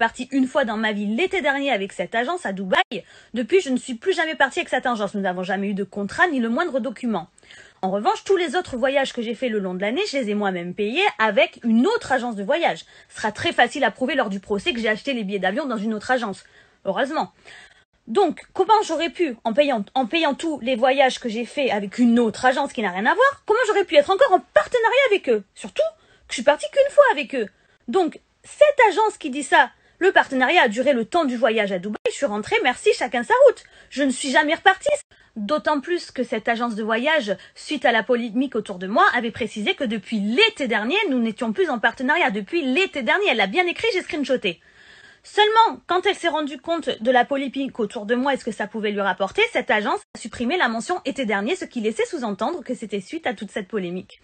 partie une fois dans ma vie l'été dernier avec cette agence à Dubaï. Depuis, je ne suis plus jamais partie avec cette agence. Nous n'avons jamais eu de contrat ni le moindre document. En revanche, tous les autres voyages que j'ai faits le long de l'année, je les ai moi-même payés avec une autre agence de voyage. Ce sera très facile à prouver lors du procès que j'ai acheté les billets d'avion dans une autre agence. Heureusement. Donc, comment j'aurais pu, en payant tous les voyages que j'ai faits avec une autre agence qui n'a rien à voir, comment j'aurais pu être encore en partenariat avec eux? Surtout que je suis partie qu'une fois avec eux. Donc, cette agence qui dit ça, le partenariat a duré le temps du voyage à Dubaï, je suis rentrée, merci, chacun sa route. Je ne suis jamais repartie. D'autant plus que cette agence de voyage, suite à la polémique autour de moi, avait précisé que depuis l'été dernier, nous n'étions plus en partenariat. Depuis l'été dernier, elle l'a bien écrit, j'ai screenshoté. Seulement, quand elle s'est rendue compte de la polémique autour de moi et ce que ça pouvait lui rapporter, cette agence a supprimé la mention été dernier, ce qui laissait sous-entendre que c'était suite à toute cette polémique.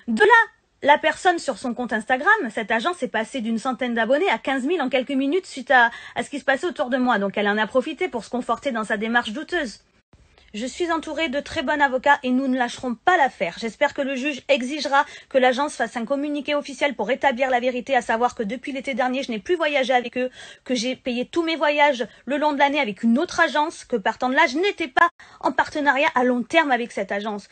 De là, la personne sur son compte Instagram, cette agence est passée d'une centaine d'abonnés à 15 000 en quelques minutes suite à ce qui se passait autour de moi. Donc elle en a profité pour se conforter dans sa démarche douteuse. Je suis entourée de très bons avocats et nous ne lâcherons pas l'affaire. J'espère que le juge exigera que l'agence fasse un communiqué officiel pour établir la vérité, à savoir que depuis l'été dernier, je n'ai plus voyagé avec eux, que j'ai payé tous mes voyages le long de l'année avec une autre agence, que partant de là, je n'étais pas en partenariat à long terme avec cette agence.